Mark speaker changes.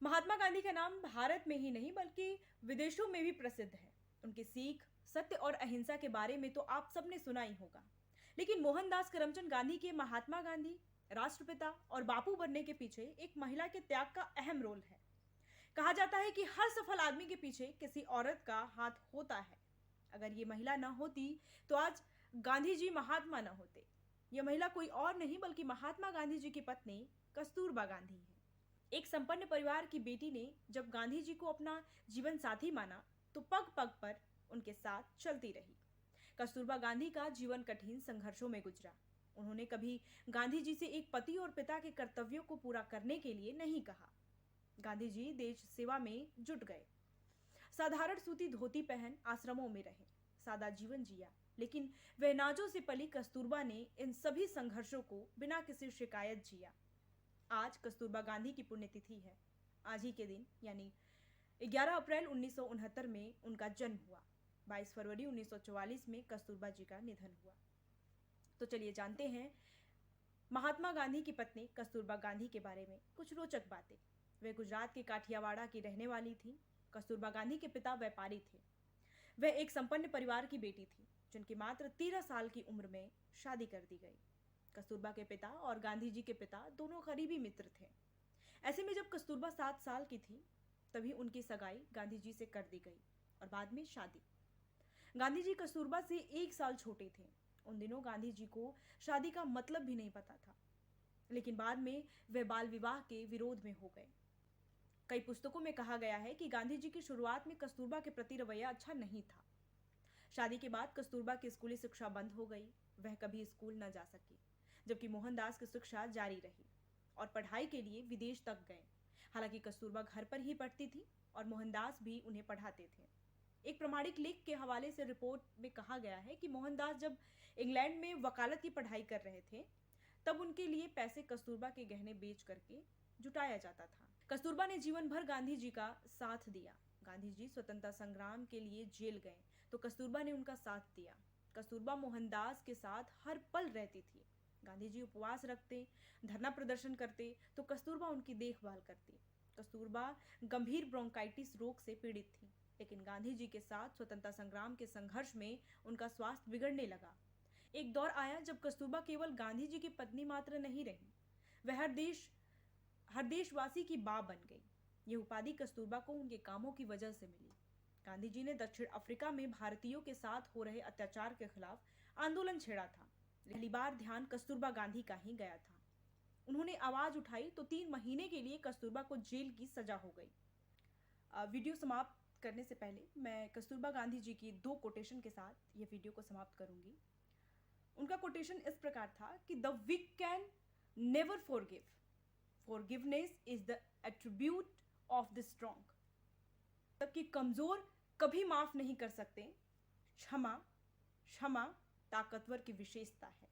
Speaker 1: महात्मा गांधी का नाम भारत में ही नहीं बल्कि विदेशों में भी प्रसिद्ध है। उनके सीख, सत्य और अहिंसा के बारे में तो आप सबने सुना ही होगा। लेकिन मोहनदास करमचंद गांधी के महात्मा गांधी, राष्ट्रपिता और बापू बनने के पीछे एक महिला के त्याग का अहम रोल है। कहा जाता है कि हर सफल आदमी के पीछे किसी औरत का हाथ होता है। अगर ये महिला ना होती तो आज गांधी जी महात्मा ना होते। यह महिला कोई और नहीं बल्कि महात्मा गांधी जी की पत्नी कस्तूरबा गांधी है। एक संपन्न परिवार की बेटी ने जब गांधी जी को अपना जीवन साथी माना तो पग पग पर उनके साथ चलती रही। कस्तूरबा गांधी का जीवन कठिन संघर्षों में गुजरा। उन्होंने कभी गांधी जी से एक पति और पिता के कर्तव्यों को पूरा करने के लिए नहीं कहा। गांधी जी देश सेवा में जुट गए। साधारण सूती धोती पहन आश्रमों में रहे, सादा जीवन जिया। लेकिन वह नाजों से पली कस्तूरबा ने इन सभी संघर्षों को बिना किसी शिकायत जिया। आज कस्तूरबा गांधी की पुण्यतिथि है। आज ही के दिन यानी 11 अप्रैल 1969 में उनका जन्म हुआ। 22 फरवरी 1944 में कस्तूरबा जी का निधन हुआ। तो चलिए जानते हैं महात्मा गांधी की पत्नी कस्तूरबा गांधी के बारे में कुछ रोचक बातें। वे गुजरात के काठियावाड़ा की रहने वाली थी। कस्तूरबा गांधी के पिता व्यापारी थे। वह एक संपन्न परिवार की बेटी थी जिनकी मात्र 13 साल की उम्र में शादी कर दी गई। कस्तूरबा के पिता और गांधी जी के पिता दोनों करीबी मित्र थे। ऐसे में जब कस्तूरबा 7 साल की थी तभी उनकी सगाई गांधी जी से कर दी गई और बाद में शादी। गांधी जी कस्तूरबा से 1 साल छोटे थे। उन दिनों गांधी जी को शादी का मतलब भी नहीं पता था, लेकिन बाद में वे बाल विवाह के विरोध में हो गए। कई पुस्तकों में कहा गया है कि गांधी जी की शुरुआत में कस्तूरबा के प्रति रवैया अच्छा नहीं था। शादी के बाद कस्तूरबा की स्कूली शिक्षा बंद हो गई। वह कभी स्कूल न जा सकी, जबकि मोहनदास की शिक्षा जारी रही और पढ़ाई के लिए विदेश तक गए। हालांकि कस्तूरबा घर पर ही पढ़ती थी और मोहनदास भी उन्हें पढ़ाते थे। एक प्रमाणिक लेख के हवाले से रिपोर्ट में कहा गया है कि मोहनदास जब इंग्लैंड में वकालत की पढ़ाई कर रहे थे तब उनके लिए पैसे कस्तूरबा के गहने बेच करके जुटाया जाता था। कस्तूरबा ने जीवन भर गांधी जी का साथ दिया। गांधी जी स्वतंत्रता संग्राम के लिए जेल गए तो कस्तूरबा ने उनका साथ दिया। कस्तूरबा मोहनदास के साथ हर पल रहती थी। गांधी जी उपवास रखते, धरना प्रदर्शन करते तो कस्तूरबा उनकी देखभाल करती। कस्तूरबा गंभीर ब्रोंकाइटिस रोग से पीड़ित थी, लेकिन गांधी जी के साथ स्वतंत्रता संग्राम के संघर्ष में उनका स्वास्थ्य बिगड़ने लगा। एक दौर आया जब कस्तूरबा केवल गांधी जी की पत्नी मात्र नहीं रही, वह हर देशवासी की मां बन गई। यह उपाधि कस्तूरबा को उनके कामों की वजह से मिली। गांधी जी ने दक्षिण अफ्रीका में भारतीयों के साथ हो रहे अत्याचार के खिलाफ आंदोलन छेड़ा था। पहली बार ध्यान कस्तूरबा गांधी का ही गया था। उन्होंने आवाज उठाई तो 3 महीने के लिए कस्तूरबा को जेल की सजा हो गई। वीडियो समाप्त करने से पहले मैं कस्तूरबा गांधी जी की 2 कोटेशन के साथ ये वीडियो को समाप्त करूंगी। उनका कोटेशन इस प्रकार था कि the weak can never forgive, forgiveness is the attribute of the strong. जबकि कमजोर कभी माफ नहीं कर सकते, क्षमा ताकतवर की विशेषता है।